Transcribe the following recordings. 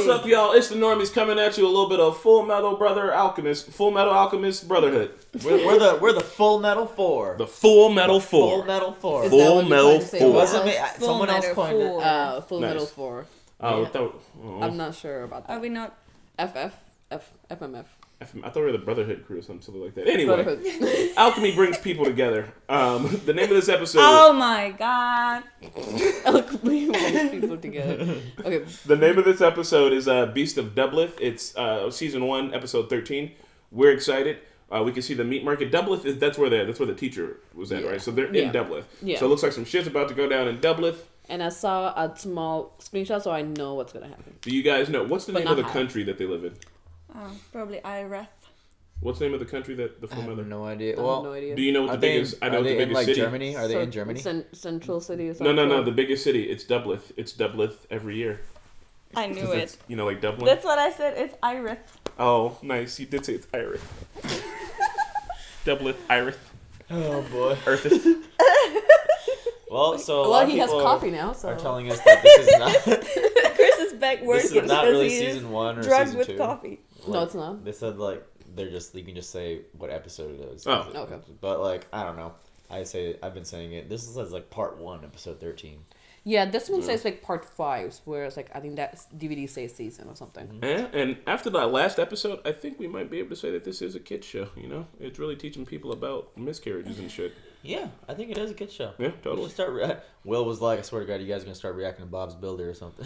What's up, y'all? It's the Normies coming at you. A little bit of Fullmetal Alchemist Brotherhood. We're the Full Metal Four. The Fullmetal Four. Full Metal Four. Fullmetal Four. Wasn't me. Someone else coined it. Fullmetal Nice. 4. Oh, I'm not sure about that. Are we not? FMF. I thought we were the Brotherhood crew or something like that. Anyway, Brotherhood. alchemy brings people together. The name of this episode. Oh my god! Alchemy brings people together. Okay. The name of this episode is Beast of Dublith. It's season 1, episode 13. We're excited. We can see the meat market. Dublith that's where the teacher was at, right? So they're in Dublith. Yeah. So it looks like some shit's about to go down in Dublith. And I saw a small screenshot, so I know what's gonna happen. Do you guys know what's the name of the country that they live in? Probably Ireth. What's the name of the country that the Fullmetal? I have no idea. I have no idea. Do you know what the biggest? I know are the they biggest in like city. Germany? Are they in Germany? Central city or something? No. The biggest city. It's Dublith. It's Dublith every year. I knew it. You know, like Dublin. That's what I said. It's Ireth. Oh, nice. You did say it's Irish. Dublith, Irish. Oh boy. Earthith. Well, he has coffee now, so are telling us that this is not. Chris is back working. This is not really because he is season 1 or drugged season with 2. coffee. No, it's not. They said like you can just say what episode it is. Oh. Okay. But like I don't know. I've been saying it. This is like part 1, episode 13. Yeah, this one says like part 5, whereas like I think that DVD says season or something. And after that last episode, I think we might be able to say that this is a kid's show. You know, it's really teaching people about miscarriages and shit. Yeah, I think it is a kid's show. Yeah, totally. We should start Will was like, I swear to God, you guys are gonna start reacting to Bob's Builder or something.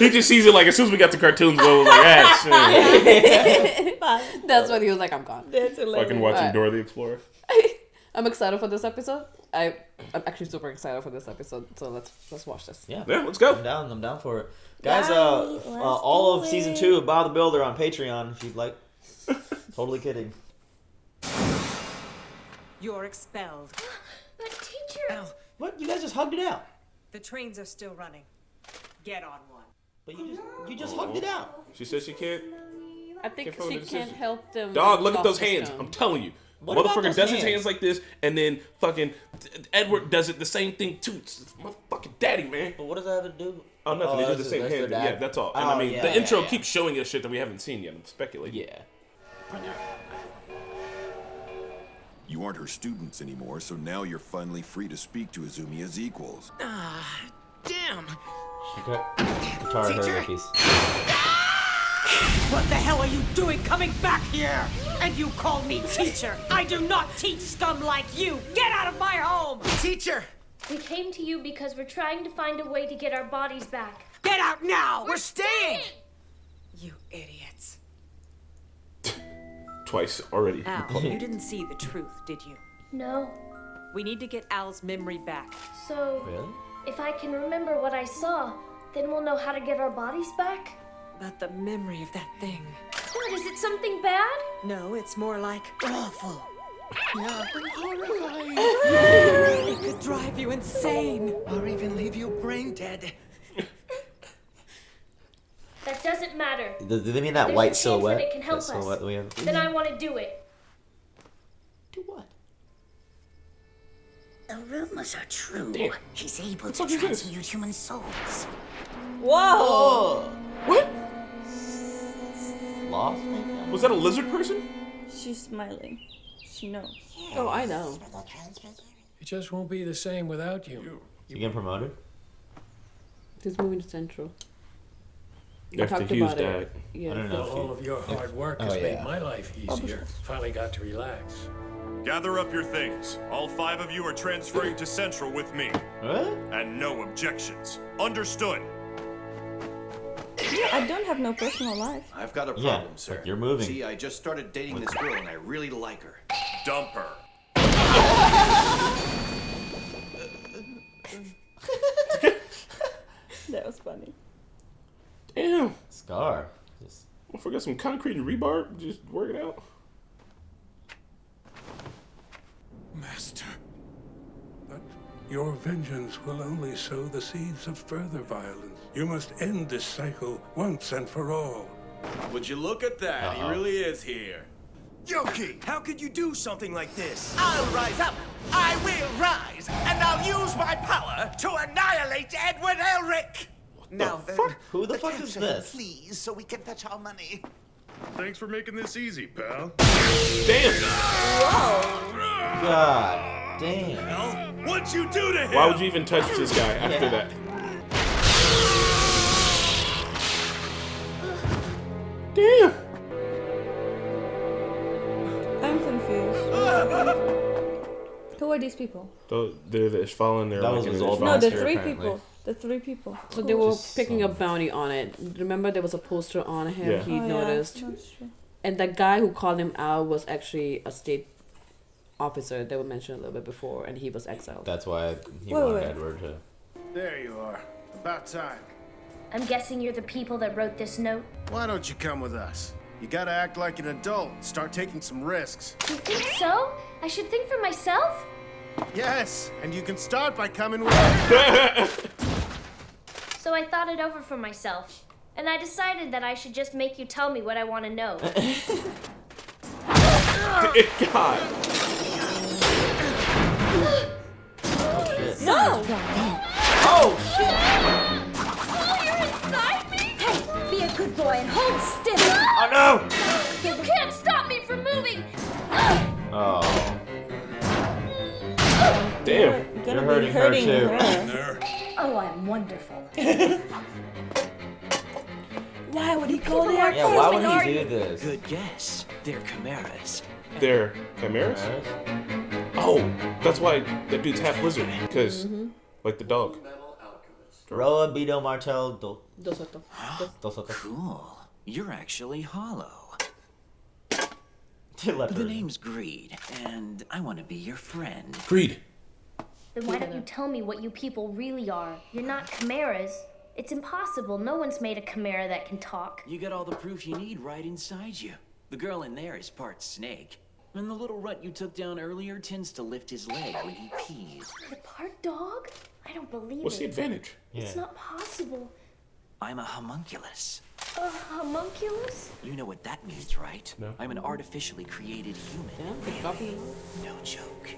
He just sees it like as soon as we got to cartoons, Will was like, That's when he was like, I'm gone. That's hilarious. fucking watching Dora the Explorer. I'm excited for this episode. I'm actually super excited for this episode. So let's watch this. Yeah, let's go. I'm down for it, guys. All of season 2 of Bob the Builder on Patreon if you'd like. Totally kidding. You're expelled. But teacher... What? You guys just hugged it out. The trains are still running. Get on one. But you just hugged it out. She says she can't. I think Can't she follow the can't decision. help them. Dog, look at those off the hands. stone. I'm telling you. What about Motherfucker those does his hands? hands like this, and then fucking Edward does it the same thing too. It's motherfucking daddy, man. But what does that have to do? Oh, nothing. They do the that's same their hand. dad. Yeah, that's all. And Oh, I mean, yeah, the intro yeah. keeps showing us shit that we haven't seen yet. I'm speculating. Yeah. You aren't her students anymore, so now you're finally free to speak to Izumi as equals. Damn! Guitar her piece. What the hell are you doing coming back here? And you call me teacher? I do not teach scum like you! Get out of my home! Teacher! We came to you because we're trying to find a way to get our bodies back. Get out now! We're staying! You idiots. Twice already. Al, you didn't see the truth, did you? No. We need to get Al's memory back. So, Really? if I can remember what I saw, then we'll know how to get our bodies back? But the memory of that thing. What, is it something bad? No, it's more like awful. Yeah, horrifying. It could drive you insane. Or even leave you brain dead. That doesn't matter. Do they mean that There's a white chance silhouette? that it can help That silhouette us. that we have? Then I want to do it. Do what? The rumors are true. Damn. He's able to fuck is this? transmute human souls. Whoa! What? Lost? Maybe? Was that a lizard person? She's smiling. She knows. Oh, I know. It just won't be the same without you. You getting promoted? He's moving to Central. We After talked Hughes about it. died. Yeah. I don't know. All of your hard work Oh, has yeah. made my life easier. Finally got to relax. Gather up your things. All 5 of you are transferring to Central with me. What? And no objections. Understood. I don't have no personal life. I've got a Yeah, problem, sir. you're moving. See, I just started dating this girl and I really like her. Dump her. That was funny. Damn. Scar. Just... I forgot some concrete and rebar. Just work it out. Master. But your vengeance will only sow the seeds of further violence. You must end this cycle once and for all. Would you look at that? He really is here. Yoki, how could you do something like this? I'll rise up. I will rise, and I'll use my power to annihilate Edward Elric. Now, fuck? Who the fuck is attention, this? Please, so we can fetch our money. Thanks for making this easy, pal. Damn. God damn. Hell, what'd you do to him? Why would you even touch this guy after that? Damn. I'm confused. Who are these people? They're following their. That was his old No, the master, three apparently. people. The three people. So they were picking a bounty on it. Remember there was a poster on him, Yeah. he noticed. That's true. And the guy who called him out was actually a state officer that we mentioned a little bit before, and he was exiled. That's why he Wait, wanted wait. Edward to. There you are. About time. I'm guessing you're the people that wrote this note. Why don't you come with us? You gotta act like an adult and start taking some risks. You think so? I should think for myself? Yes, and you can start by coming with us. So I thought it over for myself. And I decided that I should just make you tell me what I want to know. God. No! Oh shit! Oh, you're inside me? Hey, be a good boy and hold still. Oh no! You can't stop me from moving! Oh. Damn. Gonna You're be hurting her, too. her. Oh, I'm wonderful. Why would he go there? Yeah, why would he do this? Good guess. They're chimeras. They're chimeras? Oh, that's why that dude's half lizard. Because, like the dog. Roa Bido Martel Dos Soto. Cool. You're actually hollow. Leopard. The name's Greed, and I want to be your friend. Greed. Then why don't you tell me what you people really are? You're not chimeras. It's impossible. No one's made a chimera that can talk. You got all the proof you need right inside you. The girl in there is part snake. And the little runt you took down earlier tends to lift his leg when he pees. The part dog? I don't believe What's the it. advantage? It's not possible. I'm a homunculus. A homunculus? You know what that means, right? No. I'm an artificially created human. Yeah, Really? No joke.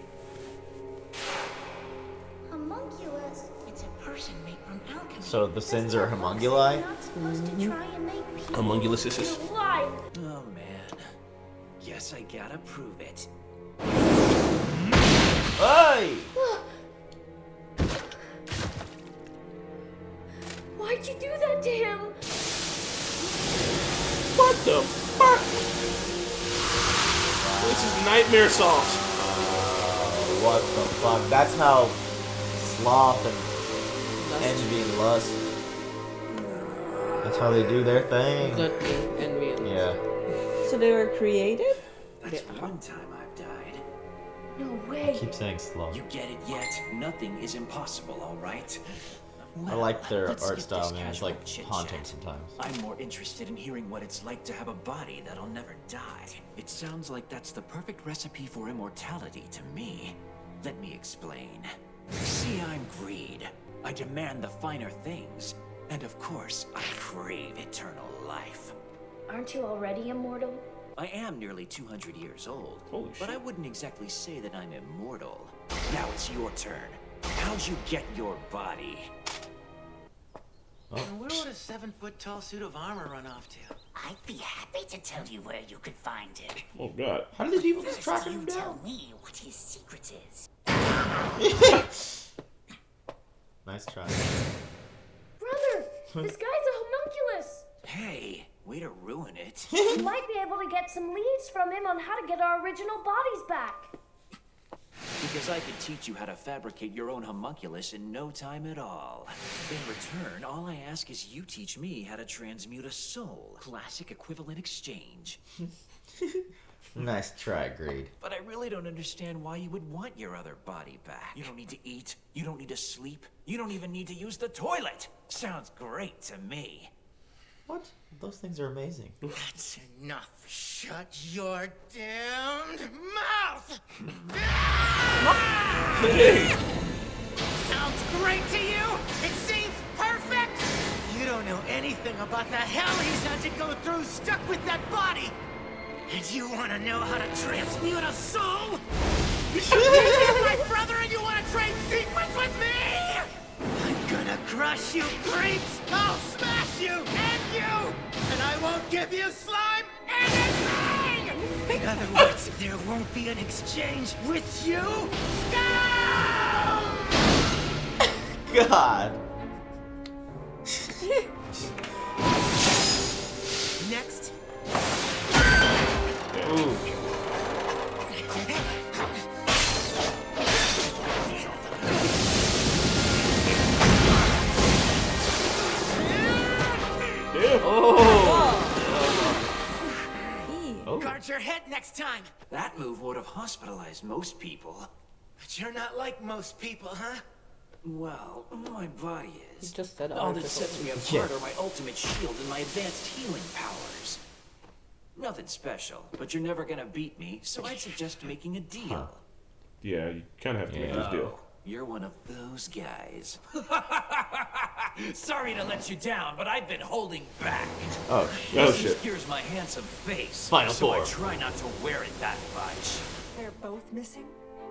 Homunculus. It's a person made from alchemy. So the sins are homunculi? You're not supposed to try and make people. Homunculuses. You lied. Oh man. Guess I gotta prove it. Hey! Why'd you do that to him? What the fuck? This is nightmare sauce. What the fuck? That's how sloth and envy and lust. That's how they do their thing. Gluttony and real. Yeah. So they were created? That's one time I've died. No I way. keep saying sloth. You get it yet? Nothing is impossible, alright? I like their let's art skip style, this man. It's casual like chit-chat. haunting sometimes. I'm more interested in hearing what it's like to have a body that'll never die. It sounds like that's the perfect recipe for immortality to me. Let me explain. See, I'm greed. I demand the finer things. And of course, I crave eternal life. Aren't you already immortal? I am nearly 200 years old. Holy but I wouldn't exactly say that I'm immortal. Now it's your turn. How'd you get your body? And where would a 7-foot-tall suit of armor run off to? I'd be happy to tell you where you could find it. Oh, God. How did the people just First, track you him tell down? me what his secret is. Nice try. Brother, this guy's a homunculus. Hey, way to ruin it. You might be able to get some leads from him on how to get our original bodies back. Because I could teach you how to fabricate your own homunculus in no time at all. In return, all I ask is you teach me how to transmute a soul. Classic equivalent exchange. Nice try, Greed. But I really don't understand why you would want your other body back. You don't need to eat. You don't need to sleep. You don't even need to use the toilet. Sounds great to me. What? Those things are amazing. That's enough. Shut your damned mouth! Sounds great to you? It seems perfect? You don't know anything about the hell he's had to go through stuck with that body! And you want to know how to transmute a soul? You're my brother and you want to trade secrets with me? I'm gonna gonna crush you, creeps! I'll smash you and you! And I won't give you slime anything! In other words, there won't be an exchange with you, scum! God. Next. Ooh. Guard your head next time. That move would have hospitalized most people. But you're not like most people, huh? Well, my body is. You just said all that sets me apart are my ultimate shield and my advanced healing powers. Nothing special, but you're never gonna beat me, so I'd suggest making a deal. Yeah, you kind of have to make this deal. You're one of those guys. Sorry to let you down, but I've been holding back. Oh This shit. obscures my handsome face, Final so I form. try not to wear it that much. They're both missing?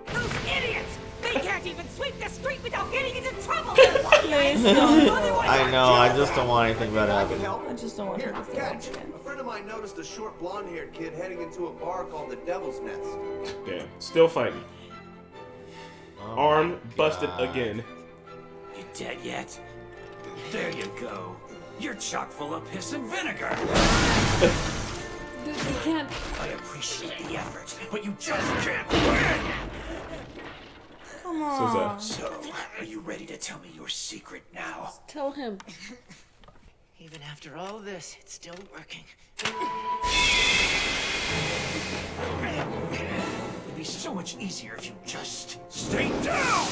Those idiots! They can't even sweep the street without getting into trouble! Please don't. I know, I just don't want anything bad to happen. I just don't want her to feel Catch. A friend of mine noticed a short blonde-haired kid heading into a bar called the Devil's Nest. Damn. Still fighting. Arm busted again. You dead yet? There you go. You're chock full of piss and vinegar. Dude, you can't. I appreciate the effort, but you just can't win. Come on. So, are you ready to tell me your secret now? Tell him. Even after all this, it's still working. It'd be so much easier if you just stay down.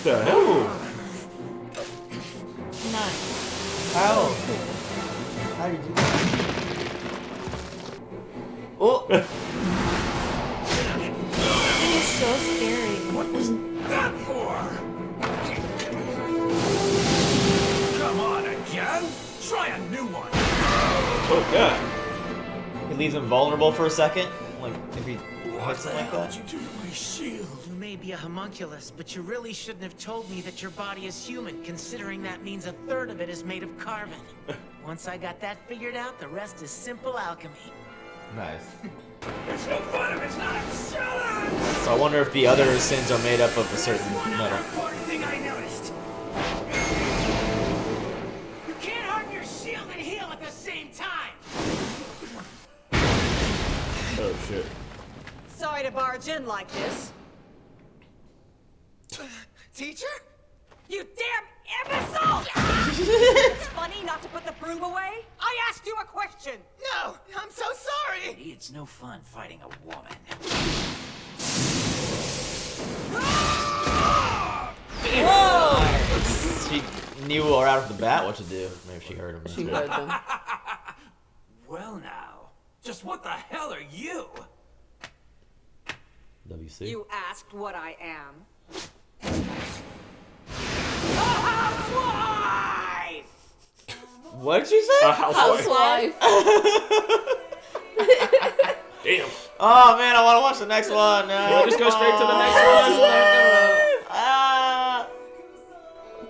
The hell? Nice. How? How do you do that? Oh! It is so scary. What was that for? Come on again? Try a new one. Oh god. He leaves him vulnerable for a second. Like, if he hits him like What that. did you do to my shield? You may be a homunculus, but you really shouldn't have told me that your body is human, considering that means a third of it is made of carbon. Once I got that figured out, the rest is simple alchemy. Nice. It's no fun if it's not absurd. So I wonder if the other sins are made up of a certain metal. Important thing I noticed. You can't harden your shield and heal at the same time. Oh shit. Sorry to barge in like this. Teacher? You damn imbecile! It's funny not to put the broom away? I asked you a question! No, I'm so sorry. It's no fun fighting a woman. She knew right off the bat what to do. Maybe she heard him. She heard them. Well now, just what the hell are you? WC. You asked what I am. What did you say? A housewife. Damn. Oh man, I want to watch the next one. No, Yeah, just go straight to the next one. Ah.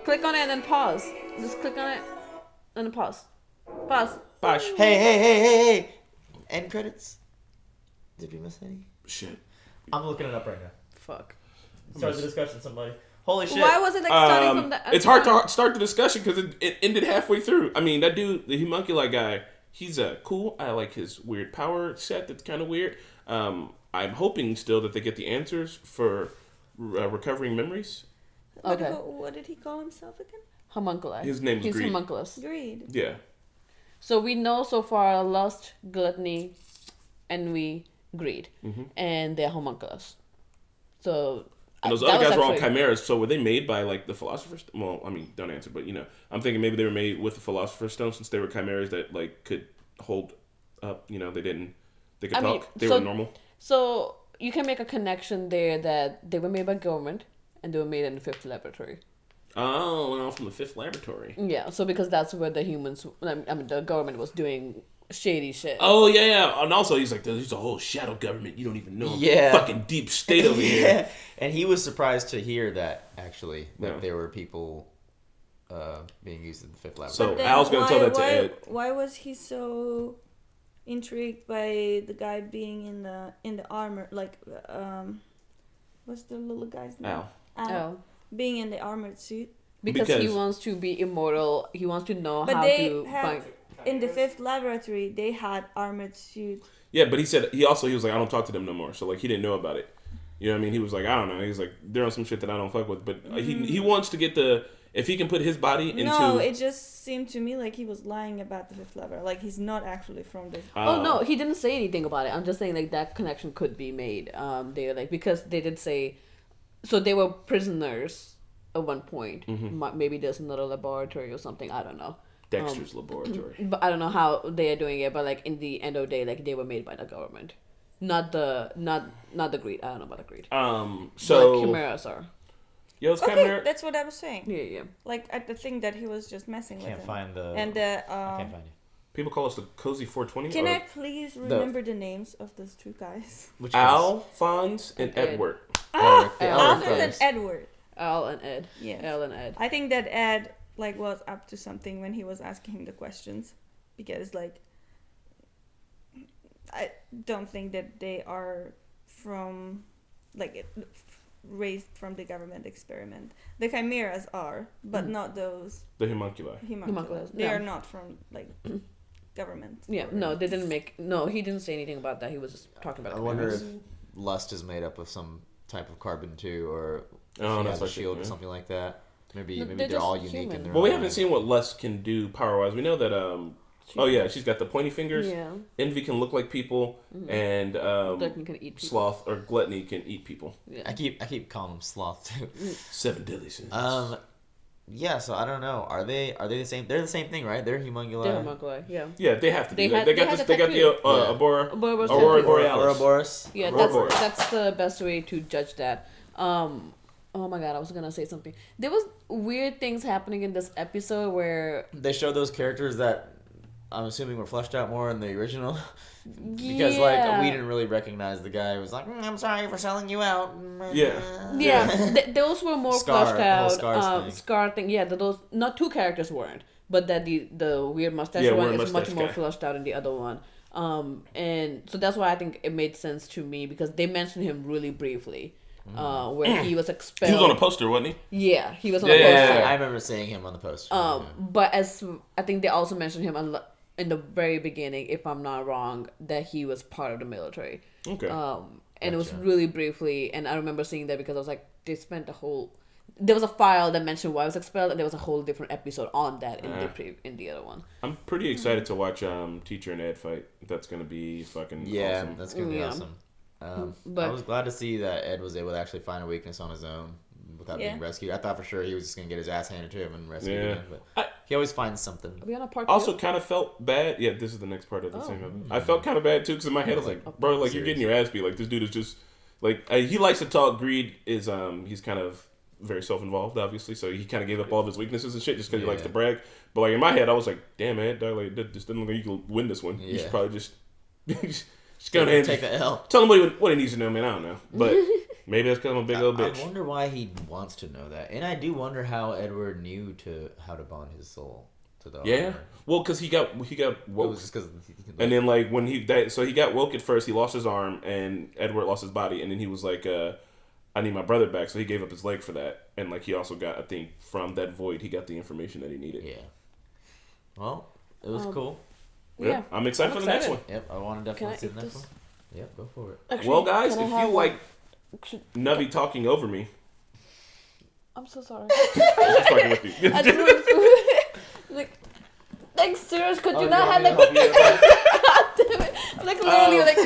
Click on it and then pause. Just click on it and then pause. Pause. Bosh. Hey. End credits. Did we miss any? Shit. I'm looking it up right now. Fuck. Start the discussion, somebody. Holy shit. Why was it like starting from the... It's hard to start the discussion because it ended halfway through. I mean, that dude, the homunculi guy, he's cool. I like his weird power set that's kind of weird. I'm hoping still that they get the answers for recovering memories. Okay. What did he call himself again? Homunculi. His name is He's Greed. homunculus. Greed. Yeah. So we know so far lust, gluttony, envy, greed. Mm-hmm. And they're homunculus. So... And those that other was guys were all actually- chimeras, so were they made by, like, the Philosopher's Stone? Well, I mean, don't answer, but, I'm thinking maybe they were made with the Philosopher's Stone since they were chimeras that, like, could hold up, they could talk. They were normal. So you can make a connection there that they were made by government and they were made in the fifth laboratory. Oh, well, from the fifth laboratory. Yeah, so because that's where the humans, I mean, the government was doing shady shit. Oh yeah. And also he's like, there's a whole shadow government. You don't even know. Yeah. Fucking deep state over here. And he was surprised to hear that actually there were people being used in the fifth laboratory. So Al's gonna tell that to Ed. Why was he so intrigued by the guy being in the armor? Like, what's the little guy's name? Al. Being in the armored suit. Because he wants to be immortal. He wants to know how to find. In the fifth laboratory, they had armored suits. Yeah, but he said he was like, I don't talk to them no more. So like he didn't know about it. You know what I mean? He was like, I don't know. He's like, they're on some shit that I don't fuck with. But he wants to get if he can put his body into. No, it just seemed to me like he was lying about the fifth laboratory. Like he's not actually from the. Oh no, he didn't say anything about it. I'm just saying like that connection could be made. They like because they did say, so they were prisoners at one point. Mm-hmm. Maybe there's another laboratory or something. I don't know. Dexter's laboratory. But I don't know how they are doing it. But like in the end of the day, like they were made by the government, not the greed. I don't know about the greed. So but chimeras are. Yeah, it's okay, that's what I was saying. Yeah. Like at the thing that he was just messing with. I can't find it. I can't find it. People call us the Cozy 420. Can I please remember the names of those two guys? Which Alphonse and Edward. Alphonse and Edward. Al and Ed. Yeah. Al and Ed. I think that Ed was up to something when he was asking him the questions, because I don't think that they are from raised from the government experiment. The chimeras are, but not those. The homunculi. They are not from government. Yeah, no, they didn't make. No, he didn't say anything about that. He was just talking about. I wonder if lust is made up of some type of carbon too, or that's a shield or something like that. Maybe they're just all unique in their Well, own we haven't seen what lust can do power wise. We know that she's got the pointy fingers. Yeah. Envy can look like people, and Gluttony can eat people. sloth or gluttony can eat people. Yeah. I keep calling them sloth too. 7 deadly sins. Yeah, so I don't know. Are they the same? They're the same thing, right? They're homunculi. They're homunculi, yeah. Yeah, they have to be. They got the Aurora Borealis. Ouroboros. Yeah, that's the best way to judge that. Oh my god, I was gonna say something. There was weird things happening in this episode where they show those characters that I'm assuming were fleshed out more in the original. Because we didn't really recognize the guy who was like, I'm sorry for selling you out. Yeah. Those were more fleshed out. Scar thing. Yeah, those not two characters weren't, but that the weird mustache one is much more fleshed out in the other one. And so that's why I think it made sense to me, because they mentioned him really briefly. Where he was expelled. He was on a poster, wasn't he? Yeah, he was on a poster. Yeah, I remember seeing him on the poster. But as I think they also mentioned him in the very beginning, if I'm not wrong, that he was part of the military. Okay. And it was really briefly, and I remember seeing that because I was like, they spent there was a file that mentioned why I was expelled, and there was a whole different episode on that in the other one. I'm pretty excited to watch Teacher and Ed fight. That's gonna be fucking awesome. Yeah, that's gonna be awesome. But I was glad to see that Ed was able to actually find a weakness on his own without being rescued. I thought for sure he was just going to get his ass handed to him and rescued him. But he always finds something. Are we on a part also kind of felt bad. Yeah, this is the next part of the same episode. I felt kind of bad too, because in my head I was like, bro, like you're getting your ass beat. Like this dude is just like he likes to talk. Greed is he's kind of very self-involved, obviously, so he kind of gave up all of his weaknesses and shit just because he likes to brag. But like in my head I was like, damn man, dog, like that just doesn't look like you can win this one. You should probably just go ahead and take the L. Tell him what he needs to know, man. I don't know, but maybe that's because I'm a big old bitch. I wonder why he wants to know that, and I do wonder how Edward knew how to bond his soul to the armor. Well, because he got woke, and then like when he got woke at first, he lost his arm, and Edward lost his body, and then he was like, I need my brother back, so he gave up his leg for that, and like he also got, I think, from that void, he got the information that he needed. Yeah. Well, it was cool. Yeah, I'm excited for the next one. Yep, I want to definitely see the next one. Yep, go for it. Actually, well, guys, if you like Nubbie talking over me, I'm so sorry. I'm just fucking with you. I just want to, like, thanks, serious. Could you not have like? God damn it! Like literally, like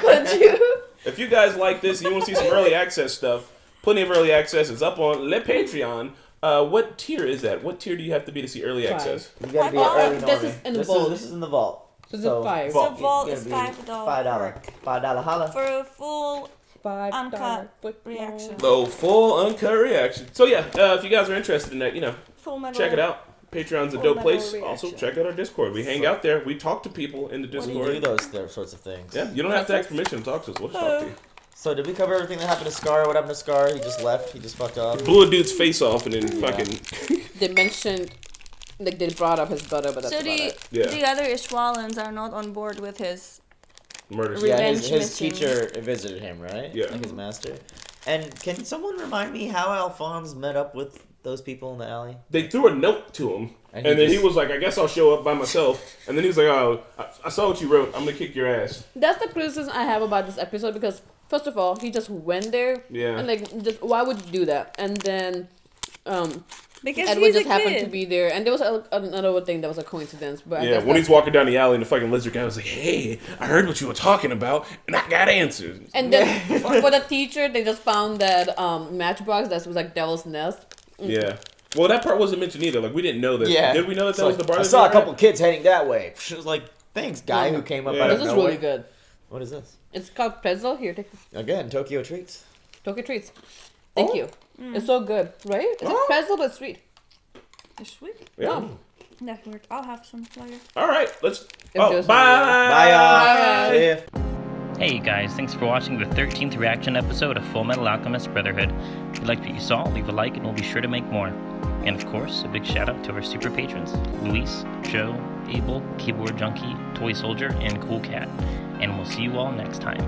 could you? If you guys like this and you want to see some early access stuff, plenty of early access is up on Le Patreon. What tier is that? What tier do you have to be to see early access? You gotta be an early This is in the vault. This is in the vault. So this is 5. So vault is $5. $5 holla. For a full $5 uncut reaction. Oh, full uncut reaction. So yeah, if you guys are interested in that, Fullmetal check it out. Patreon's a dope place. Also, check out our Discord. We hang out there. We talk to people in the Discord. We do those sorts of things. Yeah, you don't have to ask permission to talk to us. We'll just talk to you. So did we cover everything that happened to Scar? What happened to Scar? He just left. He just fucked off. Blew a dude's face off and then fucking... They mentioned... Like, they brought up his brother, but that's about it. The other Ishwalans are not on board with his... Murder. Yeah, his teacher visited him, right? Yeah. Like his master. And can someone remind me how Alphonse met up with those people in the alley? They threw a note to him. And then he was like, I guess I'll show up by myself. And then he was like, oh, I saw what you wrote. I'm going to kick your ass. That's the criticism I have about this episode because, first of all, he just went there. Yeah. And, like, just why would you do that? And then... because Edward just happened to be there, and there was another thing that was a coincidence. But when he's walking down the alley, and the fucking lizard guy was like, "Hey, I heard what you were talking about, and I got answers." And then for the teacher, they just found that matchbox that was like Devil's Nest. Yeah. Well, that part wasn't mentioned either. Like we didn't know that. Yeah. Did we know that was the bar? I saw a couple kids heading that way. She was like, "Thanks, guy who came up out of nowhere." This is really good. What is this? It's called pretzel. Here, take this. Again, Tokyo Treats. Tokyo Treats. Thank you. It's so good, right? It's a pretzel but sweet. It's sweet. Yeah. That worked. I'll have some later. All right, let's. Bye. Bye, y'all. See ya. Hey guys, thanks for watching the 13th reaction episode of Fullmetal Alchemist Brotherhood. If you liked what you saw, leave a like and we'll be sure to make more. And of course, a big shout out to our super patrons, Luis, Joe, Abel, Keyboard Junkie, Toy Soldier, and Cool Cat. And we'll see you all next time.